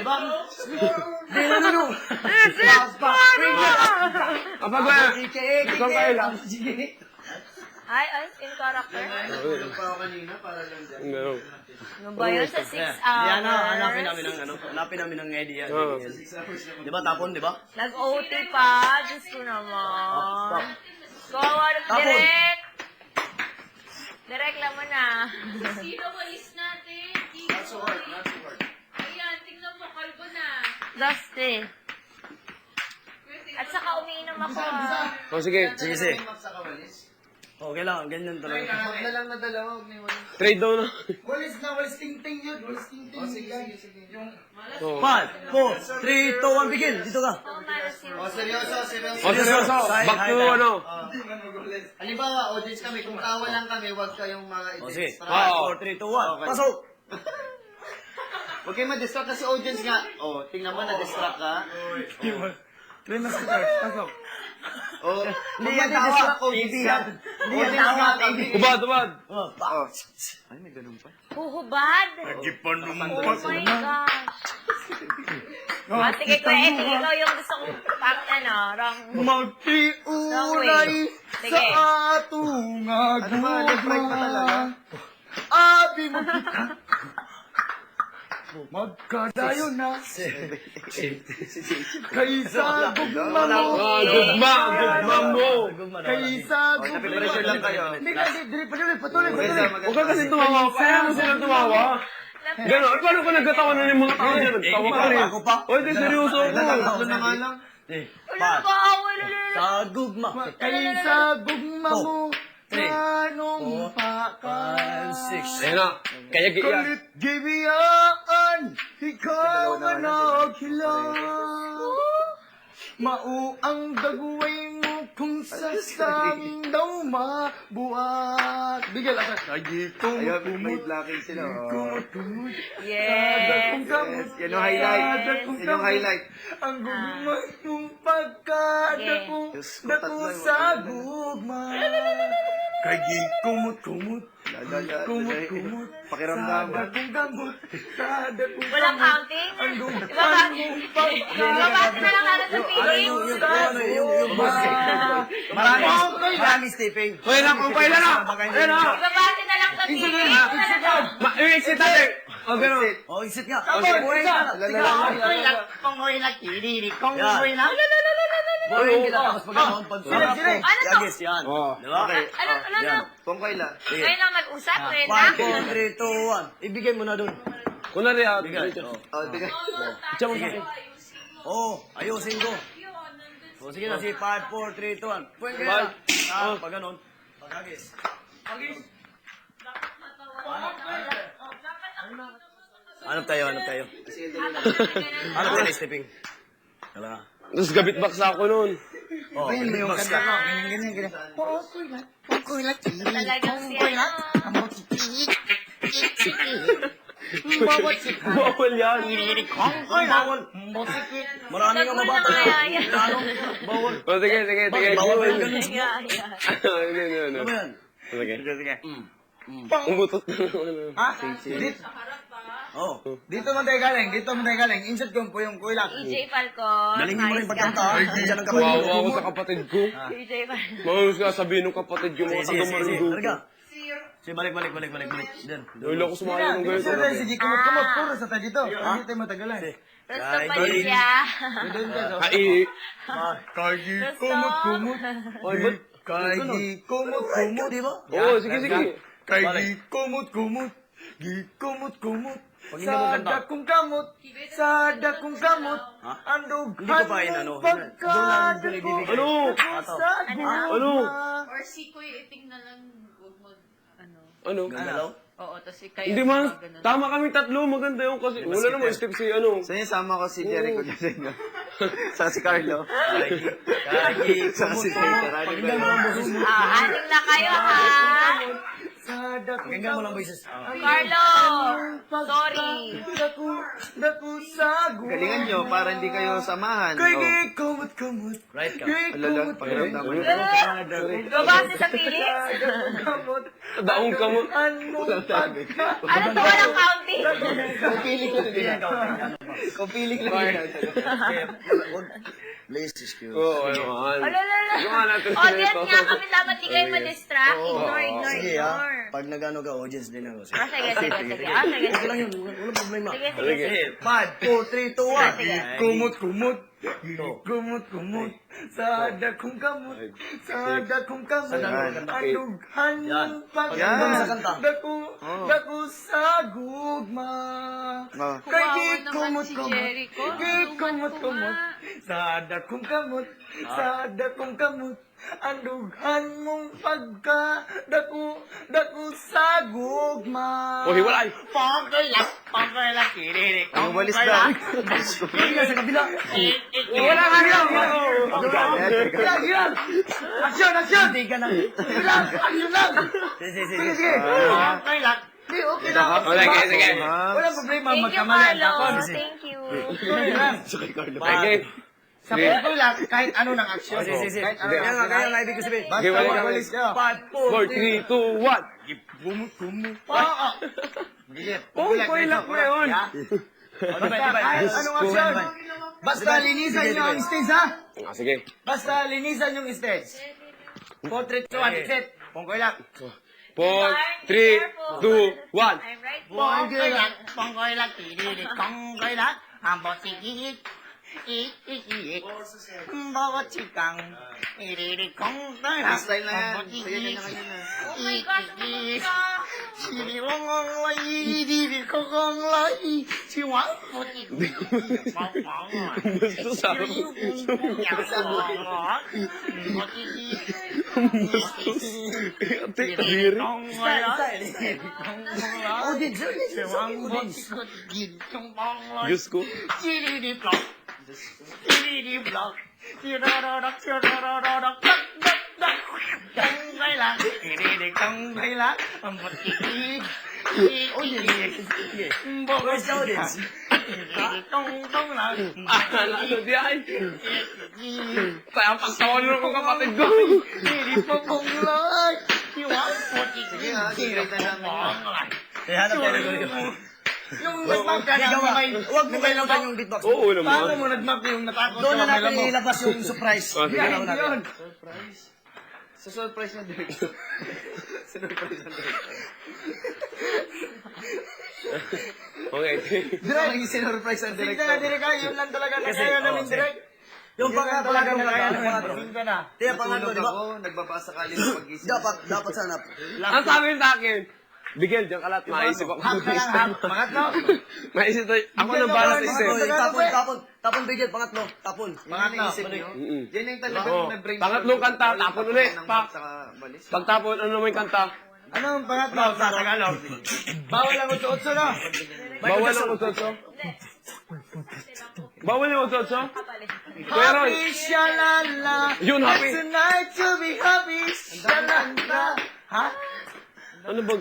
ba? Di na nano. Kapag ba? Ikaw kayo lang. Ay, in character. Tulog pa ako kanina para lang dyan. No. Ano ba yun sa 6 hours? Yan na, hanapin namin ng Eddie yan. Di ba, tapon, di ba? Nag-OT pa. Diyos ko naman. Kawawa na Tapon. direct. Direct lang mo na. Sino walis natin? Not so hard, not so hard. Ayan, tingnan mo, kalbo na. Dusty. At saka umiinom ako. Oh, sige. Sige, sige. Okay lang, ganyan talaga. Huwag na lang nadala, huwag na yung walis. Trade daw na. Walis ting-ting yun, walis ting-ting. Sige. Yung... 5, 4, 3, 2, 1, begin. Dito ka. seryoso. Oh, seryoso. Back to ano. Halimbawa, audience kami, kung tawa lang kami, huwag kayong mga O, sige. i-distract. 5, 4, 3, 2, 1. Pasok! Huwag kayong ma-distract kasi audience nga. Oh, tingnan mo, na-distract ka. Oh, Hindi yan tawa. Hindi yan tawa. Hubad, hubad. Ay, may ganun pa. Huhubad? Oh my gosh. Ate kay Kuya Eddie, ikaw yung gusto kong wrong. Magtiulay Sige. sa atong aguma. Abi mo kita. Magkadayo na. Kaysa gugma mo. Gugma mo. Kaysa Napipressure lang kayo. Hindi kasi, patuloy. Huwag ka kasi tumawa. Kaya mo sila tumawa. Gano'n. At paano ko nagkatawa na yung mga tao dyan? Nagtawa ka rin. Ako pa. O, hindi, seryoso ako. Tatlo na nga lang. Wala ba? Wala. Sa gugma. Kaysa gugma mo. Tanong pa ka. 6. Ayan na. Kaya giyan. Kalit gibiyaan, ikaw man naghilang. Mau ang dagway mo kung sasang daw mabuhat. Bigyan lang ka. Lagi kong kumot. blocking sila. Kumot. Yes. Yan yung highlight. Yan yung highlight. Ang gugma mong pagkadako. Dako sa gugma. Kagi kumot. Kumot. Pakiramdam. Dadakong gamot. Dadakong Walang counting? Ang Ibabasa na lang natin sa feelings. Marami Stephen. Okay na, okay na na. Ayan na. Ibabasa na lang sa feelings. Yung exit natin. O, gano'n. Oh, isit nga. Buhay kita tapos pag ganoon, pag Sila. Ano to? Yagis yan. Oh. Diba? Ano? Pongkoy lang. Kayo lang mag-usap, Rena? 5, 4, 3, 2, 1. Ibigay mo na dun. Kunwari, Bigay. Oh, bigay. Diyan mo sa akin. Oh, ayusin ko. O sige na, si 5, 4, 3, 2, 1. Pwede ka na. Pag ganoon. Pag hagis. Hanap tayo. Hanap tayo na, Stephen. Wala. Tapos gabit baksa ako nun. Oh, yung kanta ko. Ganyan. Talagang siya. Bawal yan. Bawal. Marami nga mabata. Bawal. O, sige. Bawal ba yung ganun? Hindi. Ano yan? Sige. Umutot na naman. Ha? Oh. Dito mo tayo galing. Insert ko po yung kuйлak. EJ Falcon. Galingin mo rin Nice pagkanta. ka. Diyan ang Wawa kapatid. ako sa kapatid ko. EJ Falcon. Mahal ka sabihin ng kapatid ko, mga taga Marinduque. Talaga. Sige, balik. Diyan. Dahil ako sumali ng Dito ganito. tayo, sige, kumot. Puro sa tayo dito. Hindi tayo matagalan. Gusto pa rin siya. Ai. Kagi Kumot. Ay, ba't? Kagi kumot. Di ba? Oo, sige. Kagi kumot. Pag hindi mo Sa kanta. dakong kamot. Andog Hindi ko pa inano. pagkadako. Ano? Sa gugma. Ano? Or si Kuya Iting na lang huwag mag... Ano? Galaw? Oo, tapos kayo. Hindi man, tama kami tatlo, maganda yung kasi, wala naman step si ano. Sa inyo, sama ko si Jericho dyan. Sa si Carlo. Kagi. Sa si Peter. Pag hindi mo lang boses mo. Aning na kayo, ha? Pakinggan mo lang boses. Carlo! Sorry. Galingan nyo para hindi kayo samahan. Kumot. Right ka. Alala, pakiramdaman nyo. Gabase sa feelings? Daong ka mo. Walang sabi. Ano to? Walang counting? Kupiling lang din. Kupiling lang din. Please, excuse. Oo, ano. Alala. Gawa natin Audience ganito. nga kami dapat di kayo ma-distract. Ignore, Sige ignore. Pag nag-ano ka, audience din ako. Ah, sige, sige, sige. Ah, sige, Okay sige. lang yun. Walang problema. Sige, sige, sige. 5, 4, 3, 2, 1. Sige. Kumot. Sa dakong kamot. Sa dakong kamot. Adughan Yan. Yan. Sa kanta. Dako sa gugma. Kumawa naman si Jericho. Kumot. Sa dakong kamot. Sa dakong kamot. Andughan mong pagka dako sa gugma. O, hiwalay. Ang walis daw. Kaya sa kabila. Wala ka lang. Hilang. Aksyon. Hindi ka na. Hilang. Aksyon lang. Sige. Okay lang. Hindi, okay lang. Sige. Walang problema. Thank you, Magkamali Carlo. ako. Thank you. Sige. Sa photo lang, kahit ano ng aksyon. Sige. Kahit ano ng Kaya nga ibig ko sabihin. Okay, wala ka. Walis ka. 4, 3, 2, 1. Oo. Oh, lang mo yun. Kahit anong aksyon. Basta linisan nyo ang stage, ha? Sige. Basta linisan yung stage. 4, 3, 2, 1, set. Pongkoy lang. 4, 3, 2, 1. I'm right. Pongkoy lang. Pongkoy lang. Ang bosigit. Bawat sikang. Iririkong tayo. Style na yan. Sige, kanya na. Oh my gosh, naman ka. Gusto sa Ate, kadiri. Diyos ko. Akala ko di ay. Kaya ang pagtawanan ko kapatid ko. Sige ha, sige na namin. Hanap tayo ng yung nag-map ka na may... Huwag mo kailangan yung beatbox. Oo Paano naman. mo nag-map yung natakot? Doon na natin ilabas yung surprise. Sige. Yun. Sa surprise na director. Surprise na director. Okay. Direct yung sinurprise ang Sige director. na, direct ka. Yun lang talaga na kaya namin direct. Yung pangatlo lang na kaya namin pangatlo. Tiya pangatlo, di ba? Ako, nagbabasa ka ng pag-isip. Dapat sana. Ang sabi sa akin, Bigel, diyan ka lahat. Maisip ako. Hap na lang, hap. Pangatlo. Maisip tayo. Ako na balas isip. Tapon, Bigel, pangatlo. Tapon. Pangatlo. Yan yung talagang Oo. na-brain. Pangatlong kanta, tapon ulit. Balis. Pagtapon, ano naman yung kanta? Ano ang pangatlo sa Tagalog? Bawal ang utso-utso, no? Bawal ang usotso? Bawal yung usotso? Pero, Happy shalala. yun, happy. Tonight to be happy. Shalala. Ha? Ano ba?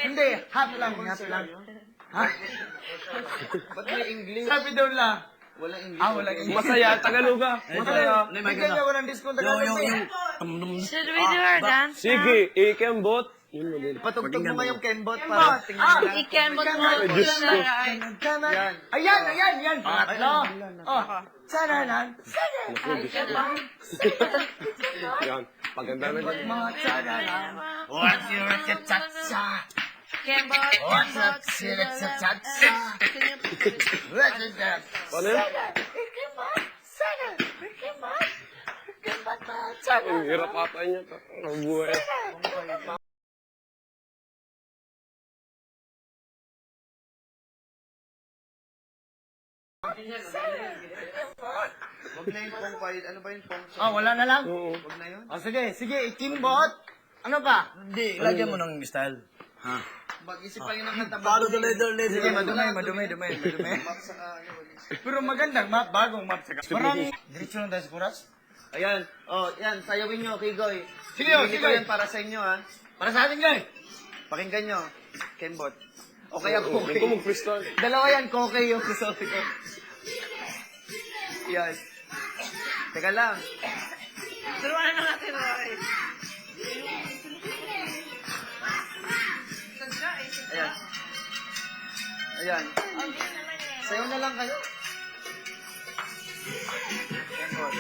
Hindi, happy lang. Happy lang. Ha? Ba't may English? Sabi daw lang. Walang English. Walang English. Masaya, Tagaloga. Masaya. Bigyan niyo ako ng discount. Should we do our dance now? Sige, ikembot. Yun mo din. Patugtog mo ngayong Kembot para tingnan nila. Ikembot mo. Diyos ko. Ayan. Pangatlo. Oh. Saranan. Yan. Paganda na din. Mga saranan. What's your Cha-cha. Kembot, kembot. Cha-cha. Ano yun? Ang hirap ata niya. Ang buhay. Wag na yung pong fight. Ano ba yung pong? Oh, wala na lang. Oo. Wag na yun. Oh, sige, ikimbot. Ano pa? Hindi, lagyan mo ng style. Mag-isip pa yun ng kanta. Follow the leader. Sige, madumi. Map sa ano, walis. Pero magandang map, bagong map sa parang diretso lang tayo sa kuras. Ayan. Oh, yan. Sayawin nyo, Kigoy. Sige, Hindi sige. ko yan para sa inyo, ha. Para sa atin, guys. Pakinggan nyo. Kembot. O kaya Huwag ko mag-freestyle. Dalawa yan, Koke yung gusto ko. Yan. Teka lang. Turuan na natin, Roy. Ayan. Ayan. Sayaw na lang kayo. Kembot.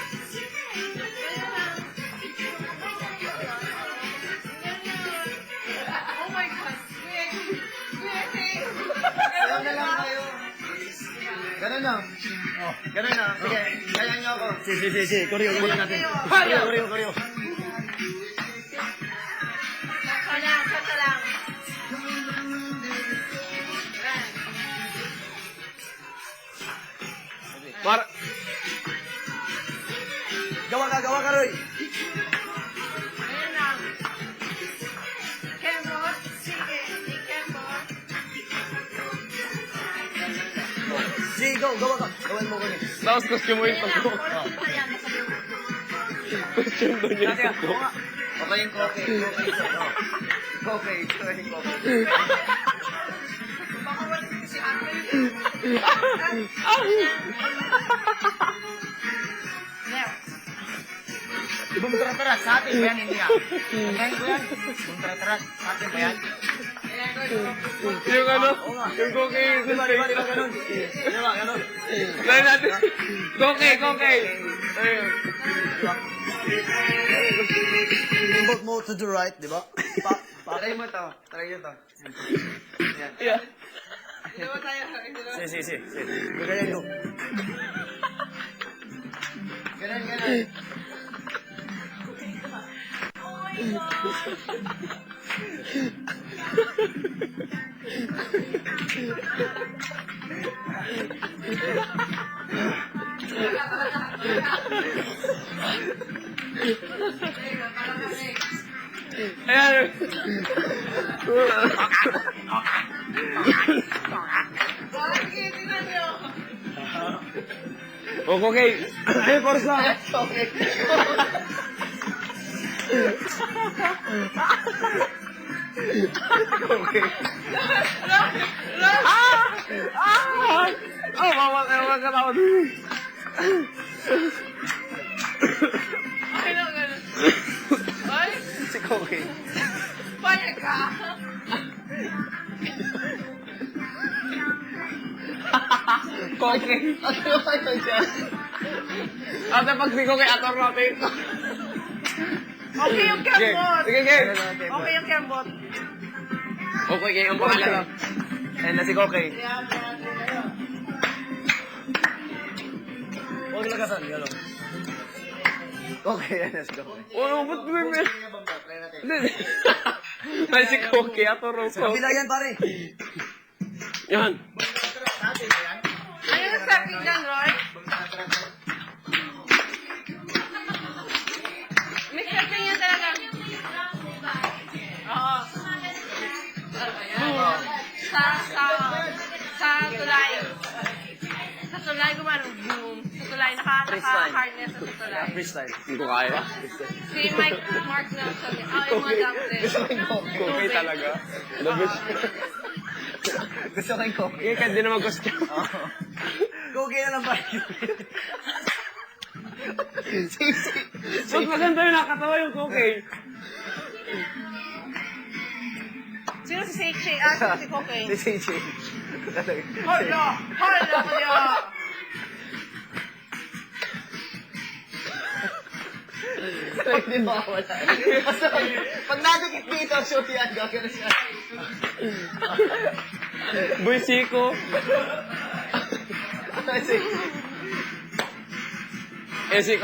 Oh my God. Sayaw na lang kayo. Ganun lang. Ganun lang. Sige, kaya nyo ako. Si. Koreo natin. Koreo. Sakto lang. Para... Gawa ka, Roy. Ayan lang. Kembot, sige, Kembot. Si, gawa ka. Gawin mo ko niya. Tapos costume mo yung Ayan lang, tagpo. puro kita yan. Costume doon yung tagpo. Okay yung Koke. Koke. Ito yung Koke. Baka wala si Ate. Ibang tara-tara, sa atin ba yan? Hindi yan. Pagkain ko yan. Ibang tara-tara, sa atin ba yan? Yung ano, yung cookie. Di ba ganun? Di ba ganun? Try natin. Cookie. Ayun. Timbot mo to the right, di ba? Try mo to. Try nyo to. Yan. Yeah. Dalawa tayo. Si. Ganyan go. Ganun. Ayan. Sige, tingnan nyo. O, cookie. Ay, korsa. Okay. Cookie. Bawal kayo magkatawa dun. Ay, lang, ganun. Ay, Si Koke. payag ka. Cookie. Ano kayo dyan? Ate, pag si cookie, ator natin. Okay yung Sige, Kembot. sige. Okay yung Kembot. Okay, kayo ang pangalan. Ayan na si Koke. Huwag lagasan, gano'n. Okay, yan na si Koke. Ano, ba't may... Hindi. Ay, si cookie, ator ko. Kabila yan, pare. Yan. Ano yung stepping dyan, Roy? May stepping yan talaga. Oo. Sa tulay. Sa tulay, gumano, boom. Sa tulay, naka-harness sa tulay. Freestyle. Hindi ko kaya. Si Mike Mark Nelson. Yung mga downstairs. Cookie talaga. The best. Gusto ko yung Koke. Kaya hindi na mag-costume. Gogi na lang, pare. Ba't maganda yung nakatawa yung cookie? Sino si Seichi? Sino si Koke? Si Seichi. Hala ka niya! Hindi makawala. Basta pag nadikit dito, shoot yan. Gagano siya. Boy Chico. Seichi. Eh, si